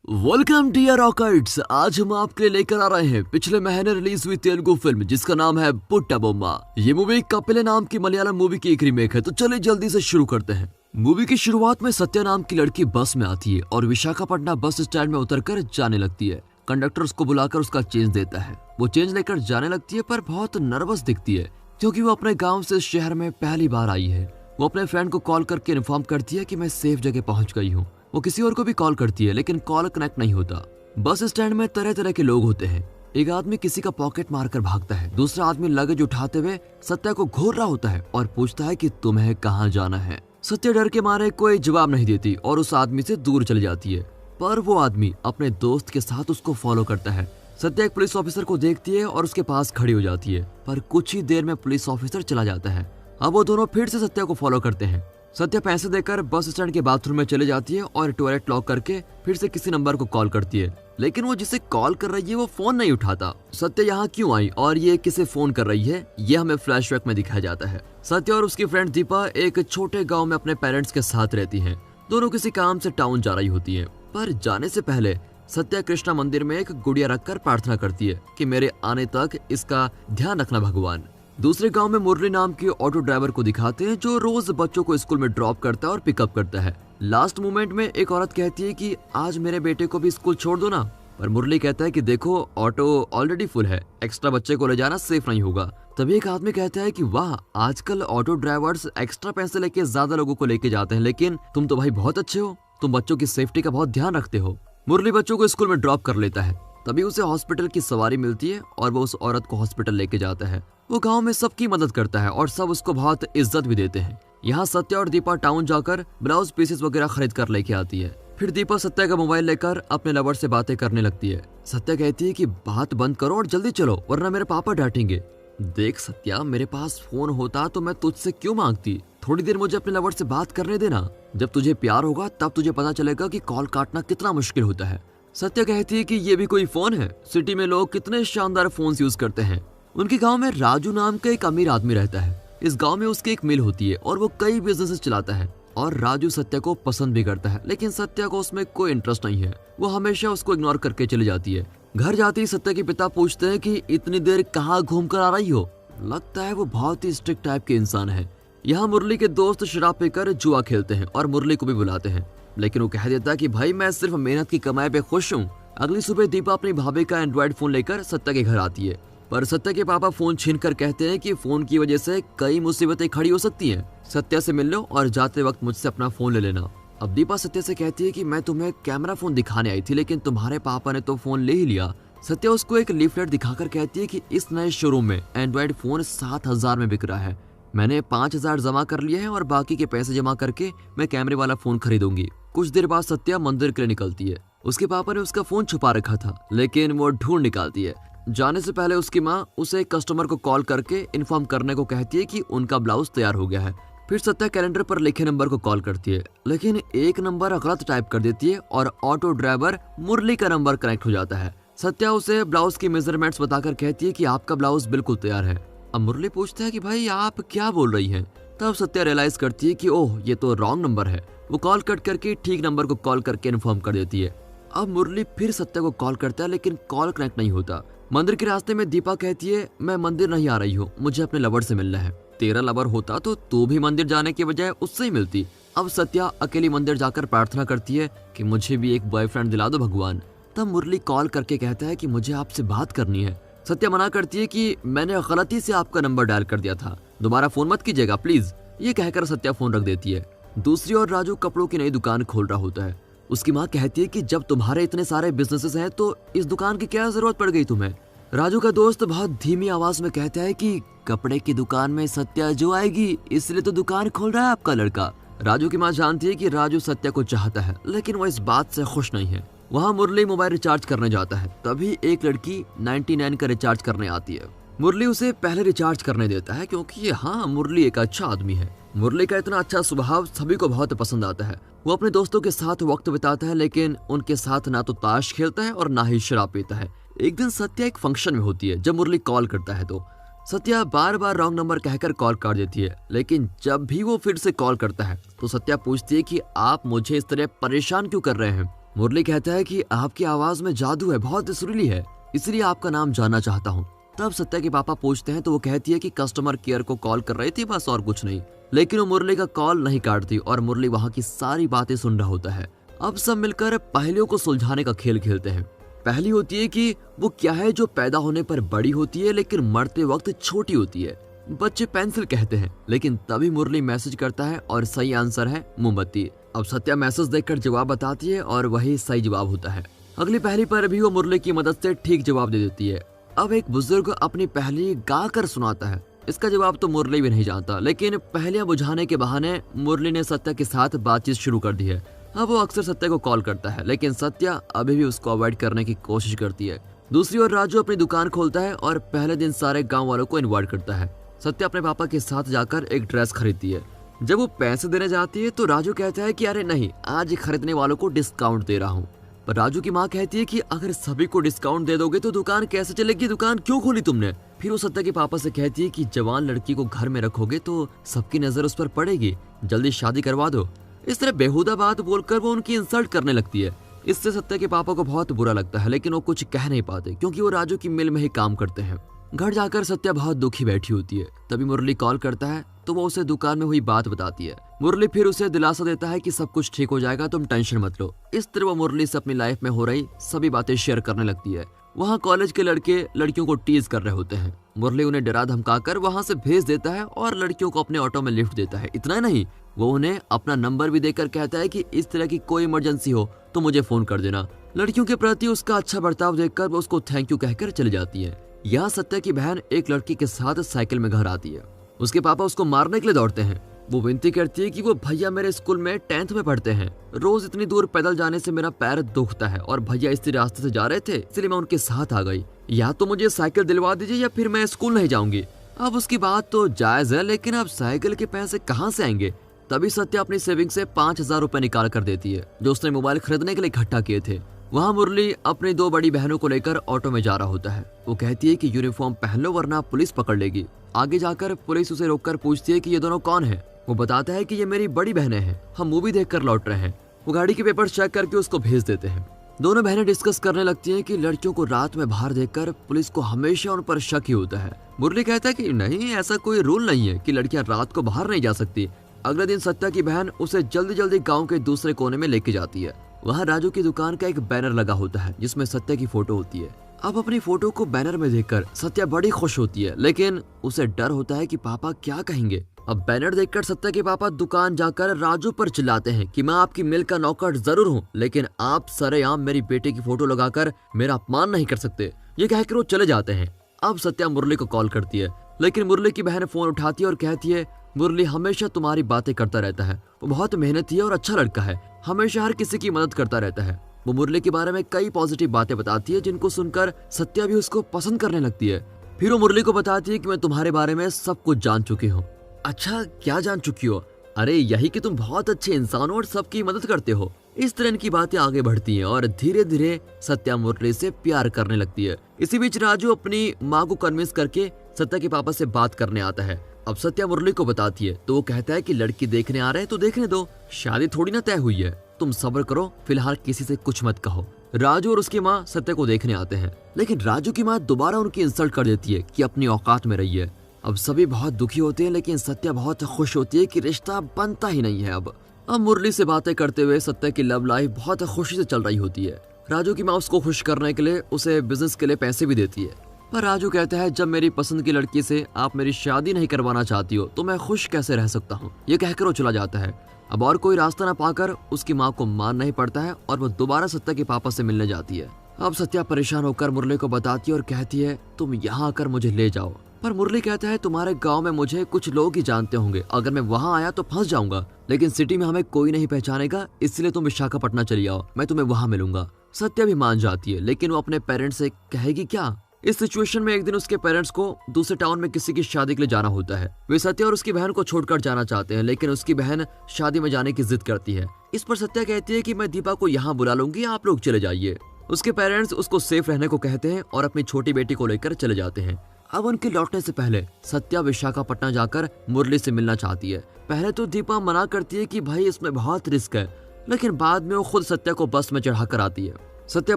Welcome dear रॉकर्ट्स। आज हम आपके लिए लेकर आ रहे हैं पिछले महीने रिलीज हुई तेलुगु फिल्म जिसका नाम है पुट्टा बोम्मा। ये मूवी कपिले नाम की मलयालम मूवी की एक रीमेक है। तो चलिए जल्दी से शुरू करते हैं। मूवी की शुरुआत में सत्या नाम की लड़की बस में आती है और विशाखापट्टनम बस स्टैंड में उतरकर जाने लगती है। कंडक्टर उसको बुलाकर उसका चेंज देता है। वो चेंज लेकर जाने लगती है पर बहुत नर्वस दिखती है क्योंकि वो अपने गाँव से शहर में पहली बार आई है। वो अपने फ्रेंड को कॉल करके इन्फॉर्म करती है कि मैं सेफ जगह पहुंच गई हूँ। वो किसी और को भी कॉल करती है लेकिन कॉल कनेक्ट नहीं होता। बस स्टैंड में तरह तरह के लोग होते हैं। एक आदमी किसी का पॉकेट मारकर भागता है, दूसरा आदमी लगेज उठाते हुए सत्या को घूर रहा होता है और पूछता है कि तुम्हें कहाँ जाना है। सत्या डर के मारे कोई जवाब नहीं देती और उस आदमी से दूर चली जाती है, पर वो आदमी अपने दोस्त के साथ उसको फॉलो करता है। सत्या एक पुलिस ऑफिसर को देखती है और उसके पास खड़ी हो जाती है, पर कुछ ही देर में पुलिस ऑफिसर चला जाता है। अब वो दोनों फिर से सत्या को फॉलो करते हैं। सत्या पैसे देकर बस स्टैंड के बाथरूम में चले जाती है और टॉयलेट लॉक करके फिर से किसी नंबर को कॉल करती है, लेकिन वो जिसे कॉल कर रही है वो फोन नहीं उठाता। सत्या यहाँ क्यों आई और ये किसे फोन कर रही है ये हमें फ्लैशबैक में दिखाया जाता है। सत्या और उसकी फ्रेंड दीपा एक छोटे गाँव में अपने पेरेंट्स के साथ रहती है। दोनों किसी काम से टाउन जा रही होती है, पर जाने से पहले सत्या कृष्णा मंदिर में एक गुड़िया रखकर प्रार्थना करती है कि मेरे आने तक इसका ध्यान रखना भगवान। दूसरे गांव में मुरली नाम के ऑटो ड्राइवर को दिखाते हैं जो रोज बच्चों को स्कूल में ड्रॉप करता है और पिकअप करता है। लास्ट मोमेंट में एक औरत कहती है कि आज मेरे बेटे को भी स्कूल छोड़ दो ना, पर मुरली कहता है कि देखो ऑटो ऑलरेडी फुल है, एक्स्ट्रा बच्चे को ले जाना सेफ नहीं होगा। तभी एक आदमी कहता है कि वाह, आजकल ऑटो ड्राइवर्स एक्स्ट्रा पैसे लेके ज्यादा लोगों को लेके जाते हैं, लेकिन तुम तो भाई बहुत अच्छे हो, तुम बच्चों की सेफ्टी का बहुत ध्यान रखते हो। मुरली बच्चों को स्कूल में ड्रॉप कर लेता है। तभी उसे हॉस्पिटल की सवारी मिलती है और वो उस औरत को हॉस्पिटल लेके जाता है। वो गांव में सबकी मदद करता है और सब उसको बहुत इज्जत भी देते हैं। यहाँ सत्या और दीपा टाउन जाकर ब्लाउज पीसेस वगैरह खरीद कर लेके आती है। फिर दीपा सत्या का मोबाइल लेकर अपने लवर से बातें करने लगती है। सत्या कहती है कि बात बंद करो और जल्दी चलो वरना मेरे पापा डांटेंगे। देख सत्या, मेरे पास फोन होता तो मैं तुझसे क्यों मांगती, थोड़ी देर मुझे अपने लवर से बात करने देना। जब तुझे प्यार होगा तब तुझे पता चलेगा कि कॉल काटना कितना मुश्किल होता है। सत्या कहती है कि ये भी कोई फोन है, सिटी में लोग कितने शानदार फोन यूज करते हैं। उनके गांव में राजू नाम का एक अमीर आदमी रहता है। इस गांव में उसकी एक मिल होती है और वो कई बिजनेसेस चलाता है और राजू सत्या को पसंद भी करता है, लेकिन सत्या को उसमें कोई इंटरेस्ट नहीं है। वो हमेशा उसको इग्नोर करके चली जाती है। घर जाती ही सत्या के पिता पूछते हैं कि इतनी देर कहाँ घूम कर आ रही हो। लगता है वो बहुत ही स्ट्रिक्ट टाइप के इंसान है। यहाँ मुरली के दोस्त शराब पीकर जुआ खेलते हैं और मुरली को भी बुलाते हैं, लेकिन वो कह देता है कि भाई मैं सिर्फ मेहनत की कमाई पे खुश हूँ। अगली सुबह दीपा अपनी भाभी का एंड्रॉइड फोन लेकर सत्या के घर आती है, पर सत्या के पापा फोन छीन कर कहते हैं कि फोन की वजह से कई मुसीबतें खड़ी हो सकती हैं। सत्या से मिल लो और जाते वक्त मुझसे अपना फोन ले लेना। अब दीपा सत्या से कहती है कि मैं तुम्हें कैमरा फोन दिखाने आई थी, लेकिन तुम्हारे पापा ने तो फोन ले ही लिया। सत्या उसको एक लीफलेट दिखाकर कहती है कि इस नए शोरूम में एंड्रॉइड फोन 7,000 में बिक रहा है। मैंने 5,000 जमा कर लिए हैं और बाकी के पैसे जमा करके मैं कैमरे वाला फोन खरीदूंगी। कुछ देर बाद सत्या मंदिर के लिए निकलती है। उसके पापा ने उसका फोन छुपा रखा था, लेकिन वो ढूंढ निकालती है। जाने से पहले उसकी माँ उसे एक कस्टमर को कॉल करके इन्फॉर्म करने को कहती है कि उनका ब्लाउज तैयार हो गया है। फिर सत्या कैलेंडर पर लिखे नंबर को कॉल करती है, लेकिन एक नंबर गलत टाइप कर देती है और ऑटो ड्राइवर मुरली का नंबर कनेक्ट हो जाता है। सत्या उसे ब्लाउज की मेजरमेंट्स बताकर कहती है कि आपका ब्लाउज बिल्कुल तैयार है। अब मुरली पूछता है कि भाई आप क्या बोल रही हैं। तब सत्या रियलाइज करती है कि ओह, ये तो रॉन्ग नंबर है। वो कॉल कट करके ठीक नंबर को कॉल करके इन्फॉर्म कर देती है। अब मुरली फिर सत्या को कॉल करता है, लेकिन कॉल कनेक्ट नहीं होता। मंदिर के रास्ते में दीपा कहती है मैं मंदिर नहीं आ रही हूँ, मुझे अपने लवर से मिलना है। तेरा लवर होता तो तू भी मंदिर जाने के बजाय उससे ही मिलती। अब सत्या अकेली मंदिर जाकर प्रार्थना करती है कि मुझे भी एक बॉयफ्रेंड दिला दो भगवान। तब मुरली कॉल करके कहता है कि मुझे आपसे बात करनी है। सत्या मना करती है कि मैंने गलती से आपका नंबर डायल कर दिया था, दोबारा फोन मत कीजिएगा प्लीज। ये कहकर सत्या फोन रख देती है। दूसरी ओर राजू कपड़ों की नई दुकान खोल रहा होता है। उसकी माँ कहती है कि जब तुम्हारे इतने सारे बिजनेसेस हैं तो इस दुकान की क्या जरूरत पड़ गई तुम्हें। राजू का दोस्त बहुत धीमी आवाज में कहता है कि कपड़े की दुकान में सत्या जो आएगी, इसलिए तो दुकान खोल रहा है आपका लड़का। राजू की माँ जानती है कि राजू सत्या को चाहता है, लेकिन वो इस बात से खुश नहीं है। वहाँ मुरली मोबाइल रिचार्ज करने जाता है, तभी एक लड़की 99 का रिचार्ज करने आती है। मुरली उसे पहले रिचार्ज करने देता है क्योंकि हाँ, मुरली एक अच्छा आदमी है। मुरली का इतना अच्छा स्वभाव सभी को बहुत पसंद आता है। वो अपने दोस्तों के साथ वक्त बिताता है, लेकिन उनके साथ ना तो ताश खेलता है और ना ही शराब पीता है। एक दिन सत्या एक फंक्शन में होती है। जब मुरली कॉल करता है तो सत्या बार बार रॉन्ग नंबर कहकर कॉल काट देती है, लेकिन जब भी वो फिर से कॉल करता है तो सत्या पूछती है कि आप मुझे इस तरह परेशान क्यों कर रहे हैं। मुरली कहता है कि आपकी आवाज में जादू है, बहुत सुरीली है, इसलिए आपका नाम जानना चाहता हूँ। तब सत्या के पापा पूछते हैं तो वो कहती है कि कस्टमर केयर को कॉल कर रही थी, बस और कुछ नहीं। लेकिन वो मुरली का कॉल नहीं काटती और मुरली वहाँ की सारी बातें सुन रहा होता है। अब सब मिलकर पहेलियों को सुलझाने का खेल खेलते हैं। पहली होती है कि वो क्या है जो पैदा होने पर बड़ी होती है लेकिन मरते वक्त छोटी होती है। बच्चे पेंसिल कहते हैं, लेकिन तभी मुरली मैसेज करता है और सही आंसर है मोमबत्ती। अब सत्या मैसेज देखकर जवाब बताती है और वही सही जवाब होता है। अगली पहेली पर भी वो मुरली की मदद से ठीक जवाब दे देती है। अब एक बुजुर्ग अपनी पहेली गा कर सुनाता है। इसका जवाब तो मुरली भी नहीं जानता, लेकिन पहेलियां बुझाने के बहाने मुरली ने सत्या के साथ बातचीत शुरू कर दी है। अब वो अक्सर सत्या को कॉल करता है, लेकिन सत्या अभी भी उसको अवॉइड करने की कोशिश करती है। दूसरी ओर राजू अपनी दुकान खोलता है और पहले दिन सारे गांव वालों को इनवाइट करता है। सत्या अपने पापा के साथ जाकर एक ड्रेस खरीदती है। जब वो पैसे देने जाती है तो राजू कहता है कि अरे नहीं, आज खरीदने वालों को डिस्काउंट दे रहा हूँ। पर राजू की माँ कहती है कि अगर सभी को डिस्काउंट दे दोगे तो दुकान कैसे चलेगी, दुकान क्यों खोली तुमने। फिर वो सत्या के पापा से कहती है कि जवान लड़की को घर में रखोगे तो सबकी नजर उस पर पड़ेगी, जल्दी शादी करवा दो। इस तरह बेहुदा बात बोलकर वो उनकी इंसल्ट करने लगती है। इससे सत्या के पापा को बहुत बुरा लगता है, लेकिन वो कुछ कह नहीं पाते क्योंकि वो राजू की मिल में ही काम करते हैं। घर जाकर सत्या बहुत दुखी बैठी होती है। तभी मुरली कॉल करता है तो वो उसे दुकान में हुई बात बताती है। मुरली फिर उसे दिलासा देता है कि सब कुछ ठीक हो जाएगा, तुम टेंशन मत लो। इस तरह वो मुरली से अपनी लाइफ में हो रही सभी बातें शेयर करने लगती है। वहाँ कॉलेज के लड़के लड़कियों को टीज कर रहे होते हैं। मुरली उन्हें डरा धमकाकर वहाँ से भेज देता है और लड़कियों को अपने ऑटो में लिफ्ट देता है। इतना नहीं, वो उन्हें अपना नंबर भी देकर कहता है कि इस तरह की कोई इमरजेंसी हो तो मुझे फोन कर देना। लड़कियों के प्रति उसका अच्छा बर्ताव देखकर वो उसको थैंक यू कहकर चली जाती है। यहाँ सत्या की बहन एक लड़की के साथ साइकिल में घर आती है। उसके पापा उसको मारने के लिए दौड़ते हैं। वो विनती करती है कि वो भैया मेरे स्कूल में 10th में पढ़ते हैं, रोज इतनी दूर पैदल जाने से मेरा पैर दुखता है और भैया इसी रास्ते से जा रहे थे, इसलिए मैं उनके साथ आ गई। या तो मुझे साइकिल दिलवा दीजिए या फिर मैं स्कूल नहीं जाऊंगी। अब उसकी बात तो जायज है, लेकिन अब साइकिल के पैसे कहाँ से आएंगे। तभी सत्या अपनी सेविंग से 5000 रुपए निकाल कर देती है जो उसने मोबाइल खरीदने के लिए इकट्ठा किए थे। वहाँ मुरली अपनी 2 बड़ी बहनों को लेकर ऑटो में जा रहा होता है। वो कहती है कि यूनिफॉर्म पहन लो वरना पुलिस पकड़ लेगी। आगे जाकर पुलिस उसे रोककर पूछती है कि ये दोनों कौन है। वो बताता है कि ये मेरी बड़ी बहनें हैं, हम मूवी देखकर लौट रहे हैं। वो गाड़ी के पेपर चेक करके उसको भेज देते हैं। दोनों बहनें डिस्कस करने लगती हैं कि लड़कियों को रात में बाहर देखकर पुलिस को हमेशा उन पर शक ही होता है। मुरली कहता है कि नहीं, ऐसा कोई रूल नहीं है कि लड़कियां रात को बाहर नहीं जा सकती। अगले दिन सत्या की बहन उसे जल्दी जल्दी गाँव के दूसरे कोने में लेके जाती है। वहाँ राजू की दुकान का एक बैनर लगा होता है जिसमें सत्या की फोटो होती है। अब अपनी फोटो को बैनर में देखकर सत्या बड़ी खुश होती है, लेकिन उसे डर होता है कि पापा क्या कहेंगे। अब बैनर देखकर सत्या के पापा दुकान जाकर राजू पर चिल्लाते हैं कि मैं आपकी मिल का नौकर जरूर हूँ, लेकिन आप सरेआम मेरी बेटे की फोटो लगाकर मेरा अपमान नहीं कर सकते। ये कहकर वो चले जाते हैं। अब सत्या मुरली को कॉल करती है, लेकिन मुरली की बहन फोन उठाती है और कहती है मुरली हमेशा तुम्हारी बातें करता रहता है, वो बहुत मेहनती है और अच्छा लड़का है, हमेशा हर किसी की मदद करता रहता है। वो मुरली के बारे में कई पॉजिटिव बातें बताती है जिनको सुनकर सत्या भी उसको पसंद करने लगती है। फिर वो मुरली को बताती है कि मैं तुम्हारे बारे में सब कुछ जान चुकी हूँ। अच्छा, क्या जान चुकी हो? अरे यही कि तुम बहुत अच्छे इंसान हो और सबकी मदद करते हो। इस तरह की बातें आगे बढ़ती हैं और धीरे धीरे सत्या मुरली से प्यार करने लगती है। इसी बीच राजू अपनी माँ को कन्विंस करके सत्या के पापा से बात करने आता है। अब सत्या मुरली को बताती है तो वो कहता है कि लड़की देखने आ रहे हैं तो देखने दो, शादी थोड़ी ना तय हुई है, तुम सब्र करो, फिलहाल किसी से कुछ मत कहो। राजू और उसकी माँ सत्या को देखने आते हैं, लेकिन राजू की माँ दोबारा उनकी इंसल्ट कर देती है कि अपनी औकात में रहिए। अब सभी बहुत दुखी होते हैं, लेकिन सत्या बहुत खुश होती है कि रिश्ता बनता ही नहीं है। अब मुरली से बातें करते हुए सत्या की लव लाइफ बहुत खुशी से चल रही होती है। राजू की माँ उसको खुश करने के लिए उसे बिजनेस के लिए पैसे भी देती है, पर राजू कहता है जब मेरी पसंद की लड़की से आप मेरी शादी नहीं करवाना चाहती हो तो मैं खुश कैसे रह सकता हूँ। ये कहकर वो चला जाता है। अब और कोई रास्ता न पाकर उसकी माँ को मानना ही पड़ता है और वो दोबारा सत्या के पापा से मिलने जाती है। अब सत्या परेशान होकर मुरली को बताती है और कहती है तुम यहाँ आकर मुझे ले जाओ। पर मुरली कहता है तुम्हारे गांव में मुझे कुछ लोग ही जानते होंगे, अगर मैं वहाँ आया तो फंस जाऊंगा, लेकिन सिटी में हमें कोई नहीं पहचानेगा, इसलिए तुम विशाखापट्टनम चली आओ, मैं तुम्हें वहाँ मिलूंगा। सत्या भी मान जाती है, लेकिन वो अपने पेरेंट्स से कहेगी क्या। इस सिचुएशन में एक दिन उसके पेरेंट्स को दूसरे टाउन में किसी की शादी के लिए जाना होता है। वे सत्या और उसकी बहन को छोड़कर जाना चाहते हैं, लेकिन उसकी बहन शादी में जाने की जिद करती है। इस पर सत्या कहती है कि मैं दीपा को यहाँ बुला लूंगी, आप लोग चले जाइए। उसके पेरेंट्स उसको सेफ रहने को कहते हैं और अपनी छोटी बेटी को लेकर चले जाते हैं। अब उनके लौटने से पहले सत्या विशाखापट्टनम जाकर मुरली से मिलना चाहती है। पहले तो दीपा मना करती है कि भाई इसमें बहुत रिस्क है, लेकिन बाद में वो खुद सत्या को बस में चढ़ा कर आती है। सत्या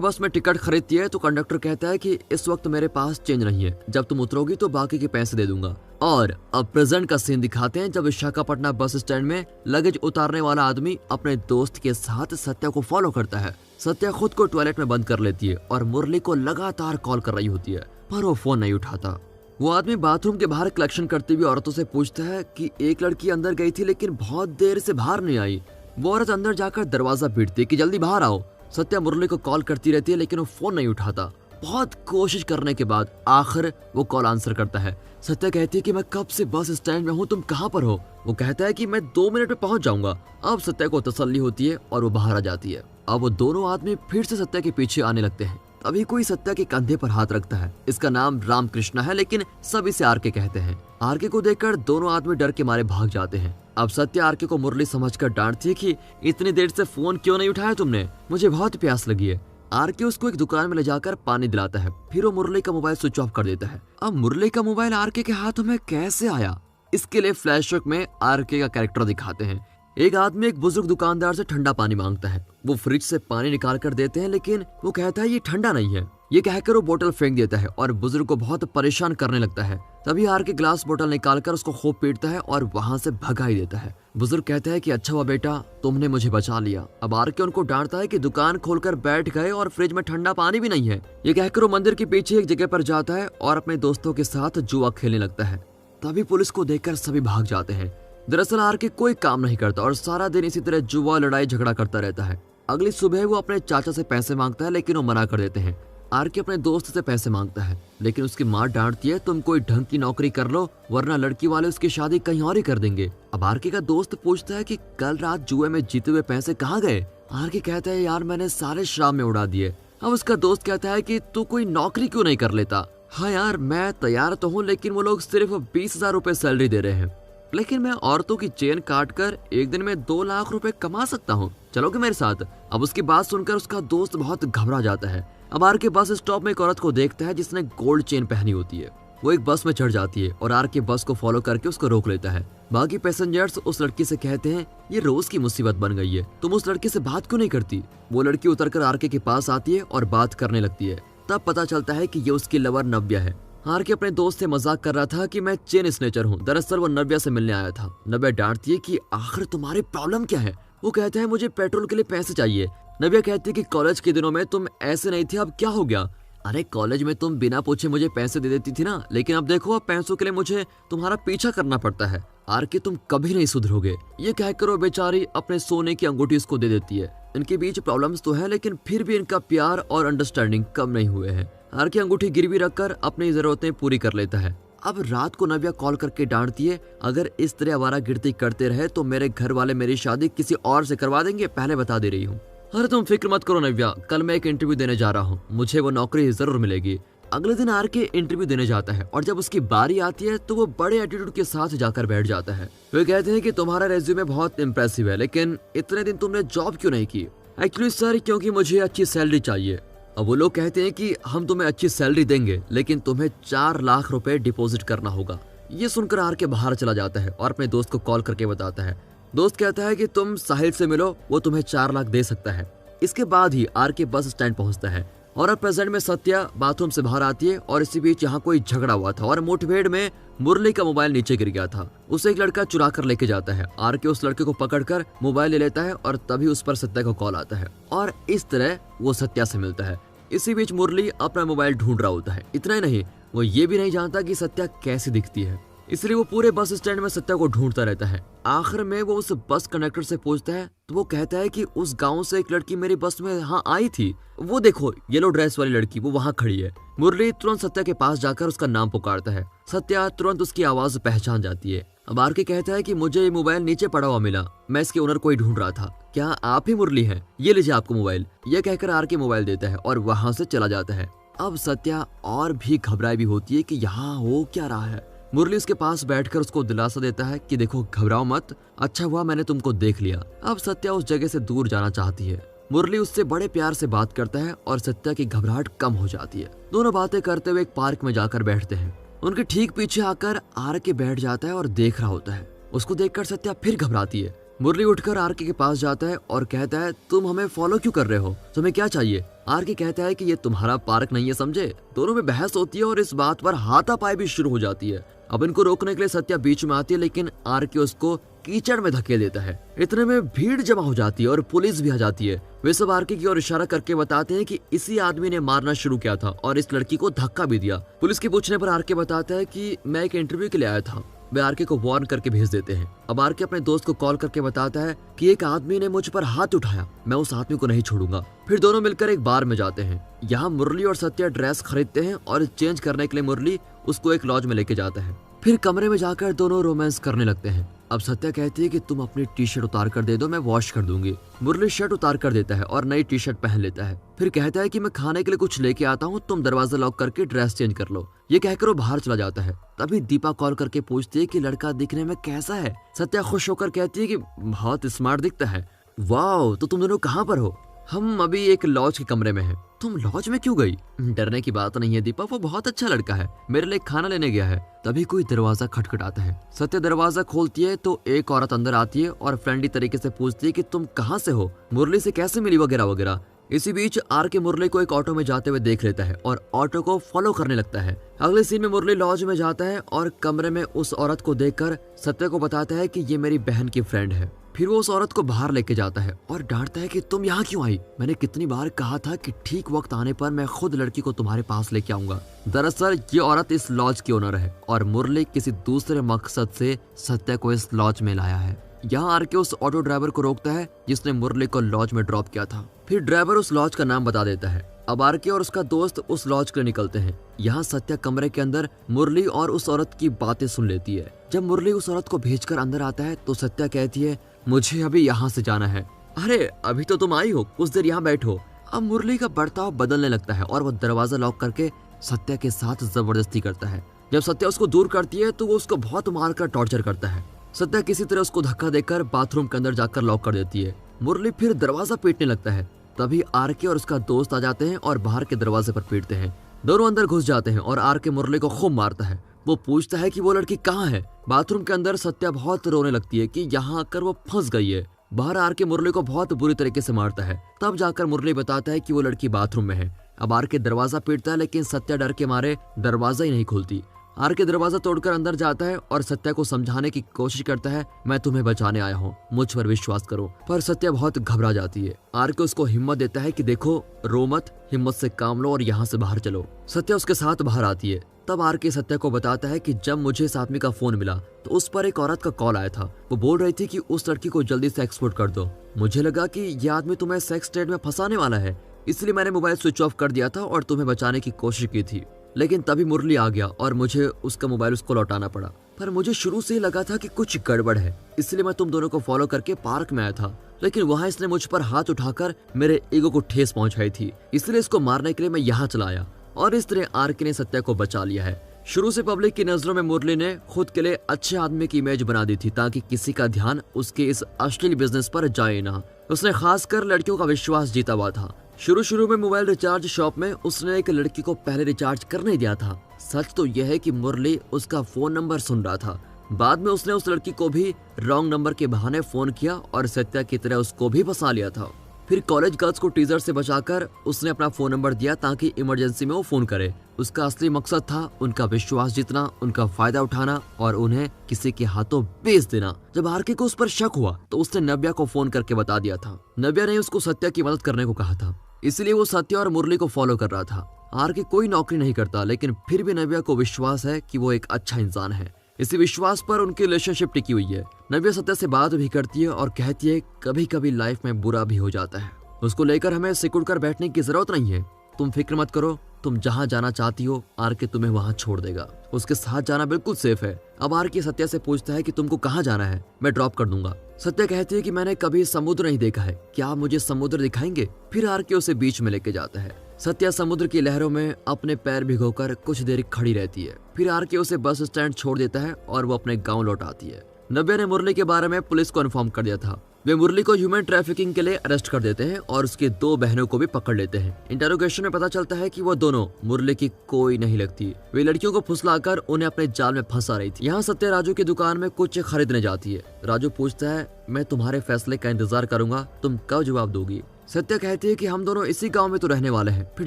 बस में टिकट खरीदती है तो कंडक्टर कहता है कि इस वक्त मेरे पास चेंज नहीं है, जब तुम उतरोगी तो बाकी के पैसे दे दूंगा। और अब प्रेजेंट का सीन दिखाते हैं जब विशाखापट्टनम बस स्टैंड में लगेज उतारने वाला आदमी अपने दोस्त के साथ सत्या को फॉलो करता है। सत्या खुद को टॉयलेट में बंद कर लेती है और मुरली को लगातार कॉल कर रही होती है, पर वो फोन नहीं उठाता। वो आदमी बाथरूम के बाहर कलेक्शन करते हुए औरतों से पूछता है कि एक लड़की अंदर गई थी लेकिन बहुत देर से बाहर नहीं आई। वो औरत अंदर जाकर दरवाजा पीटती है कि जल्दी बाहर आओ। सत्या मुरली को कॉल करती रहती है लेकिन वो फोन नहीं उठाता। बहुत कोशिश करने के बाद आखिर वो कॉल आंसर करता है। सत्या कहती है कि मैं कब से बस स्टैंड में हूँ, तुम कहाँ पर हो? वो कहता है कि मैं 2 मिनट में पहुंच जाऊंगा। अब सत्या को तसल्ली होती है और वो बाहर आ जाती है। अब वो दोनों आदमी फिर से सत्या के पीछे आने लगते हैं। तभी कोई सत्या के कंधे पर हाथ रखता है। इसका नाम रामकृष्णा है लेकिन सब इसे आरके कहते हैं। आरके को देखकर दोनों आदमी डर के मारे भाग जाते हैं। अब सत्या आरके को मुरली समझकर डांटती है कि इतनी देर से फोन क्यों नहीं उठाया तुमने, मुझे बहुत प्यास लगी है। आरके उसको एक दुकान में ले जाकर पानी दिलाता है, फिर वो मुरली का मोबाइल स्विच ऑफ कर देता है। अब मुरली का मोबाइल आरके के हाथों में कैसे आया, इसके लिए फ्लैशबैक में आरके का कैरेक्टर दिखाते हैं। एक आदमी एक बुजुर्ग दुकानदार से ठंडा पानी मांगता है। वो फ्रिज से पानी निकाल कर देते हैं लेकिन वो कहता है ये ठंडा नहीं है। ये कहकर वो बोतल फेंक देता है और बुजुर्ग को बहुत परेशान करने लगता है। तभी आरके ग्लास बोतल निकालकर उसको खूब पीटता है और वहां से भगा ही देता है। बुजुर्ग कहता है कि अच्छा हुआ बेटा, तुमने मुझे बचा लिया। अब आरके उनको डांटता है कि दुकान खोलकर बैठ गए और फ्रिज में ठंडा पानी भी नहीं है। ये कहकर वो मंदिर के पीछे एक जगह पर जाता है और अपने दोस्तों के साथ जुआ खेलने लगता है। तभी पुलिस को देखकर सभी भाग जाते हैं। दरअसल आरके कोई काम नहीं करता और सारा दिन इसी तरह जुआ लड़ाई झगड़ा करता रहता है। अगली सुबह वो अपने चाचा से पैसे मांगता है लेकिन वो मना कर देते हैं। आरके अपने दोस्त से पैसे मांगता है लेकिन उसकी माँ डांटती है, तुम कोई ढंग की नौकरी कर लो वरना लड़की वाले उसकी शादी कहीं और ही कर देंगे। अब आरके का दोस्त पूछता है कि कल रात जुए में जीते हुए पैसे कहाँ गए? आरके कहता है यार मैंने सारे शराब में उड़ा दिए। अब उसका दोस्त कहता है कि तू कोई नौकरी क्यों नहीं कर लेता? हाँ यार मैं तैयार तो हूँ लेकिन वो लोग सिर्फ 20,000 रुपए सैलरी दे रहे हैं, लेकिन मैं औरतों की चेन काटकर एक दिन में 2 लाख रुपए कमा सकता हूँ, चलोगे मेरे साथ? अब उसकी बात सुनकर उसका दोस्त बहुत घबरा जाता है। अब आरके बस स्टॉप में एक औरत को देखता है जिसने गोल्ड चेन पहनी होती है। वो एक बस में चढ़ जाती है और आरके बस को फॉलो करके उसको रोक लेता है। बाकी पैसेंजर्स उस लड़की से कहते हैं ये रोज की मुसीबत बन गई है, तुम उस लड़के से बात क्यों नहीं करती? वो लड़की उतरकर आरके के पास आती है और बात करने लगती है। तब पता चलता है कि ये उसकी लवर नव्या है। आरके अपने दोस्त से मजाक कर रहा था कि मैं चेन स्नेचर हूँ, दरअसल वो नव्या से मिलने आया था। नव्या डांटती है कि आखिर तुम्हारी प्रॉब्लम क्या है? वो कहता है मुझे पेट्रोल के लिए पैसे चाहिए। नव्या कहती है कि कॉलेज के दिनों में तुम ऐसे नहीं थे, अब क्या हो गया? अरे कॉलेज में तुम बिना पूछे मुझे पैसे दे देती थी ना, लेकिन अब देखो अब पैसों के लिए मुझे तुम्हारा पीछा करना पड़ता है। आरके तुम कभी नहीं सुधरोगे। ये कहकर वो बेचारी अपने सोने की अंगूठी उसको दे देती है। इनके बीच प्रॉब्लम्स तो है लेकिन फिर भी इनका प्यार और अंडरस्टैंडिंग कम नहीं हुए हैं। आरके अंगूठी गिरवी रखकर अपनी जरूरतें पूरी कर लेता है। अब रात को नव्या कॉल करके डांटती है, अगर इस तरह आवारागर्दी करते रहे तो मेरे घर वाले मेरी शादी किसी और से करवा देंगे, पहले बता दे रही हूँ। अरे तुम फिक्र मत करो नव्या, कल मैं एक इंटरव्यू देने जा रहा हूँ, मुझे वो नौकरी जरूर मिलेगी। अगले दिन आरके इंटरव्यू देने जाता है और जब उसकी बारी आती है तो वो बड़े एटीट्यूड के साथ जाकर बैठ जाता है। वे कहते हैं कि तुम्हारा रेज्यूमे बहुत इंप्रेसिव है लेकिन इतने दिन तुमने जॉब क्यों नहीं की? एक्चुअली सर क्योंकि मुझे अच्छी सैलरी चाहिए। अब वो लोग कहते हैं कि हम तुम्हें अच्छी सैलरी देंगे लेकिन तुम्हें 4 लाख रुपए डिपॉजिट करना होगा। ये सुनकर आरके बाहर चला जाता है और अपने दोस्त को कॉल करके बताता है। दोस्त कहता है कि तुम साहिल से मिलो, वो तुम्हें 4 लाख दे सकता है। इसके बाद ही आरके बस स्टैंड पहुंचता है और अब प्रेजेंट में सत्या बाथरूम से बाहर आती है और इसी बीच यहाँ कोई झगड़ा हुआ था और मुठभेड़ में मुरली का मोबाइल नीचे गिर गया था। उसे एक लड़का चुरा कर लेके जाता है। आरके उस लड़के को पकड़कर मोबाइल ले लेता है और तभी उस पर सत्या का कॉल आता है और इस तरह वो सत्या से मिलता है। इसी बीच मुरली अपना मोबाइल ढूंढ रहा होता है। इतना ही नहीं, वो ये भी नहीं जानता कि सत्या कैसी दिखती है, इसलिए वो पूरे बस स्टैंड में सत्या को ढूंढता रहता है। आखिर में वो उस बस कंडक्टर से पूछता है तो वो कहता है कि उस गांव से एक लड़की मेरी बस में यहाँ आई थी, वो देखो येलो ड्रेस वाली लड़की, वो वहाँ खड़ी है। मुरली तुरंत सत्या के पास जाकर उसका नाम पुकारता है। सत्या तुरंत उसकी आवाज पहचान जाती है। अब आरके कहता है कि मुझे ये मोबाइल नीचे पड़ा हुआ मिला, मैं इसके ओनर को ही ढूंढ रहा था, क्या आप ही मुरली हैं? ये लीजिए आपको मोबाइल। ये कहकर आरके मोबाइल देता है और वहां से चला जाता है। अब सत्या और भी घबराई भी होती है कि यहाँ हो क्या रहा है। मुरली उसके पास बैठकर उसको दिलासा देता है कि देखो घबराओ मत, अच्छा हुआ मैंने तुमको देख लिया। अब सत्या उस जगह से दूर जाना चाहती है। मुरली उससे बड़े प्यार से बात करता है और सत्या की घबराहट कम हो जाती है। दोनों बातें करते हुए एक पार्क में जाकर बैठते हैं। उनके ठीक पीछे आकर आरके बैठ जाता है और देख रहा होता है। उसको देखकर सत्या फिर घबराती है। मुरली उठकर आरके के पास जाता है और कहता है तुम हमें फॉलो क्यों कर रहे हो, तुम्हें क्या चाहिए। आरके कहता है कि ये तुम्हारा पार्क नहीं है समझे। दोनों में बहस होती है और इस बात पर हाथापाई भी शुरू हो जाती है। अब इनको रोकने के लिए सत्या बीच में आती है, लेकिन आरके उसको कीचड़ में धकेल देता है। इतने में भीड़ जमा हो जाती है और पुलिस भी आ जाती है। वे सब आरके की ओर इशारा करके बताते हैं कि इसी आदमी ने मारना शुरू किया था और इस लड़की को धक्का भी दिया। पुलिस के पूछने पर आरके बताता है कि मैं एक इंटरव्यू के लिए आया था। वे आरके को वार्न करके भेज देते हैं। अब आरके अपने दोस्त को कॉल करके बताता है कि एक आदमी ने मुझ पर हाथ उठाया, मैं उस आदमी को नहीं छोड़ूंगा। फिर दोनों मिलकर एक बार में जाते हैं। यहाँ मुरली और सत्या ड्रेस खरीदते हैं और चेंज करने के लिए मुरली उसको एक लॉज में लेके जाता है। फिर कमरे में जाकर दोनों रोमांस करने लगते हैं। अब सत्या कहती है कि तुम अपनी टी शर्ट उतार कर दे दो, मैं वॉश कर दूंगी। मुरली शर्ट उतार कर देता है और नई टी शर्ट पहन लेता है। फिर कहता है कि मैं खाने के लिए कुछ लेके आता हूँ, तुम दरवाजा लॉक करके ड्रेस चेंज कर लो। ये कहकर वो बाहर चला जाता है। तभी दीपा कॉल करके पूछती है कि लड़का दिखने में कैसा है। सत्या खुश होकर कहती है कि बहुत स्मार्ट दिखता है। वाह, तो तुम दोनों कहाँ पर हो? हम अभी एक लॉज के कमरे में हैं। तुम लॉज में क्यों गई? डरने की बात नहीं है दीपा, वो बहुत अच्छा लड़का है, मेरे लिए खाना लेने गया है। तभी कोई दरवाजा खटखटाता है। सत्या दरवाजा खोलती है तो एक औरत अंदर आती है और फ्रेंडली तरीके से पूछती है कि तुम कहाँ से हो, मुरली से कैसे मिली वगैरह वगैरह। इसी बीच आरके मुरली को एक ऑटो में जाते हुए देख लेता है और ऑटो को फॉलो करने लगता है। अगले सीन में मुरली लॉज में जाता है और कमरे में उस औरत को देखकर सत्या को बताता है कि ये मेरी बहन की फ्रेंड है। फिर वो उस औरत को बाहर लेके जाता है और डांटता है कि तुम यहाँ क्यों आई? मैंने कितनी बार कहा था कि ठीक वक्त आने पर मैं खुद लड़की को तुम्हारे पास लेके आऊंगा। दरअसल ये औरत इस लॉज की ओनर है और मुरली किसी दूसरे मकसद से सत्या को इस लॉज में लाया है। यहाँ आरके उस ऑटो ड्राइवर को रोकता है जिसने मुरली को लॉज में ड्रॉप किया था। फिर ड्राइवर उस लॉज का नाम बता देता है। अब आरके और उसका दोस्त उस लॉज के लिए निकलते हैं। यहाँ सत्या कमरे के अंदर मुरली और उस औरत की बातें सुन लेती है। जब मुरली उस औरत को भेजकर अंदर आता है तो सत्या कहती है मुझे अभी यहाँ से जाना है। अरे अभी तो तुम आई हो, कुछ देर यहाँ बैठो। अब मुरली का बर्ताव बदलने लगता है और वो दरवाजा लॉक करके सत्या के साथ जबरदस्ती करता है। जब सत्या उसको दूर करती है तो वो उसको बहुत मारकर टॉर्चर करता है। सत्या किसी तरह उसको धक्का देकर बाथरूम के अंदर जाकर लॉक कर देती है। मुरली फिर दरवाजा पीटने लगता है। तभी आरके और उसका दोस्त आ जाते हैं और बाहर के दरवाजे पर पीटते हैं। दोनों अंदर घुस जाते हैं और आरके मुरली को खूब मारता है। वो पूछता है कि वो लड़की कहाँ है। बाथरूम के अंदर सत्या बहुत रोने लगती है कि यहाँ आकर वो फंस गई है। बाहर आरके मुरली को बहुत बुरी तरीके से मारता है। तब जाकर मुरली बताता है कि वो लड़की बाथरूम में है। अब आरके दरवाजा पीटता है लेकिन सत्या डर के मारे दरवाजा ही नहीं खोलती। आरके दरवाजा तोड़कर अंदर जाता है और सत्या को समझाने की कोशिश करता है मैं तुम्हें बचाने आया हूँ, मुझ पर विश्वास करो। पर सत्या बहुत घबरा जाती है। आरके उसको हिम्मत देता है कि देखो रो मत, हिम्मत से काम लो और यहाँ से बाहर चलो। सत्या उसके साथ बाहर आती है। तब आरके सत्या को बताता है कि जब मुझे इस आदमी का फोन मिला तो उस पर एक औरत का कॉल आया था। वो बोल रही थी कि उस लड़की को जल्दी से एक्सपोर्ट कर दो। मुझे लगा कि ये आदमी तुम्हें सेक्स ट्रेड में फंसाने वाला है, इसलिए मैंने मोबाइल स्विच ऑफ कर दिया था और तुम्हें बचाने की कोशिश की थी। लेकिन तभी मुरली आ गया और मुझे उसका मोबाइल उसको लौटाना पड़ा। पर मुझे शुरू से ही लगा था कि कुछ गड़बड़ है, इसलिए मैं तुम दोनों को फॉलो करके पार्क में आया था। लेकिन वहाँ इसने मुझ पर हाथ उठाकर मेरे ईगो को ठेस पहुंचाई थी, इसलिए इसको मारने के लिए मैं यहाँ चला आया। और इस तरह आरके ने सत्या को बचा लिया है। शुरू से पब्लिक की नजरों में मुरली ने खुद के लिए अच्छे आदमी की इमेज बना दी थी ताकि किसी का ध्यान उसके इस अश्लील बिजनेस पर जाए ना। उसने खासकर लड़कियों का विश्वास जीता हुआ था। शुरू में मोबाइल रिचार्ज शॉप में उसने एक लड़की को पहले रिचार्ज करने दिया था। सच तो यह है कि मुरली उसका फोन नंबर सुन रहा था। बाद में उसने उस लड़की को भी रॉन्ग नंबर के बहाने फोन किया और सत्या की तरह उसको भी फंसा लिया था। फिर कॉलेज गर्ल्स को टीजर से बचाकर उसने अपना फोन नंबर दिया ताकि इमरजेंसी में वो फोन करे। उसका असली मकसद था उनका विश्वास जीतना, उनका फायदा उठाना और उन्हें किसी के हाथों बेच देना। जब आरके को उस पर शक हुआ तो उसने नव्या को फोन करके बता दिया था। नव्या ने उसको सत्या की मदद करने को कहा था, इसलिए वो सत्या और मुरली को फॉलो कर रहा था। आरके कोई नौकरी नहीं करता, लेकिन फिर भी नव्या को विश्वास है कि वो एक अच्छा इंसान है। इसी विश्वास पर उनकी रिलेशनशिप टिकी हुई है। नव्या सत्या से बात भी करती है और कहती है कभी कभी लाइफ में बुरा भी हो जाता है, उसको लेकर हमें सिकुड़ कर बैठने की जरूरत नहीं है। तुम फिक्र मत करो, तुम जहाँ जाना चाहती हो आरके तुम्हें वहाँ छोड़ देगा। उसके साथ जाना बिल्कुल सेफ है। अब आरके सत्या से पूछता है कि तुमको कहाँ जाना है, मैं ड्रॉप कर दूंगा। सत्या कहती है कि मैंने कभी समुद्र नहीं देखा है, क्या आप मुझे समुद्र दिखाएंगे? फिर आरके उसे बीच में लेके जाता है। सत्या समुद्र की लहरों में अपने पैर भिगोकर कुछ देर खड़ी रहती है। फिर आरके उसे बस स्टैंड छोड़ देता है और वो अपने गाँव लौट आती है। नव्या ने मुरली के बारे में पुलिस को इन्फॉर्म कर दिया था। वे मुरली को ह्यूमन ट्रैफिकिंग के लिए अरेस्ट कर देते हैं और उसकी 2 बहनों को भी पकड़ लेते हैं। इंटरोगेशन में पता चलता है कि वो दोनों मुरली की कोई नहीं लगती। वे लड़कियों को फुसलाकर उन्हें अपने जाल में फंसा रही थी। यहाँ सत्या राजू की दुकान में कुछ खरीदने जाती है। राजू पूछता है, मैं तुम्हारे फैसले का इंतजार करूंगा, तुम कब जवाब दोगी? सत्या कहती है कि हम दोनों इसी गाँव में तो रहने वाले हैं, फिर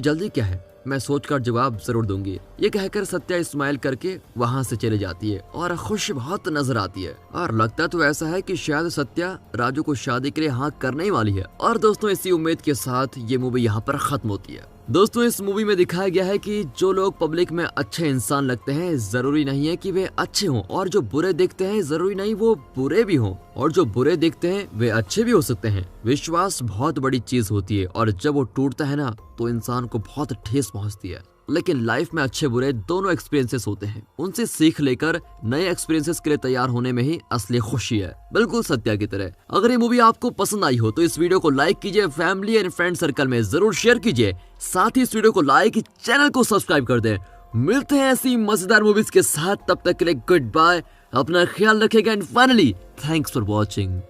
जल्दी क्या है, मैं सोचकर जवाब जरूर दूंगी। ये कहकर सत्या स्माइल करके वहाँ से चली जाती है और खुश बहुत नजर आती है। और लगता तो ऐसा है कि शायद सत्या राजू को शादी के लिए हाँ करने ही वाली है। और दोस्तों इसी उम्मीद के साथ ये मूवी यहाँ पर खत्म होती है। दोस्तों इस मूवी में दिखाया गया है कि जो लोग पब्लिक में अच्छे इंसान लगते हैं जरूरी नहीं है कि वे अच्छे हों, और जो बुरे दिखते हैं जरूरी नहीं वो बुरे भी हों, और जो बुरे दिखते हैं वे अच्छे भी हो सकते हैं। विश्वास बहुत बड़ी चीज होती है और जब वो टूटता है ना तो इंसान को बहुत ठेस पहुंचती है। लेकिन लाइफ में अच्छे बुरे दोनों एक्सपीरियंसेस होते हैं, उनसे सीख लेकर नए एक्सपीरियंसेस के लिए तैयार होने में ही असली खुशी है, बिल्कुल सत्या की तरह। अगर ये मूवी आपको पसंद आई हो तो इस वीडियो को लाइक कीजिए, फैमिली एंड फ्रेंड सर्कल में जरूर शेयर कीजिए, साथ ही इस वीडियो को लाइक, चैनल को सब्सक्राइब कर दें। मिलते हैं ऐसी मजेदार मूवीज के साथ, तब तक के लिए गुड बाय, अपना ख्याल रखेगा and finally thanks for watching.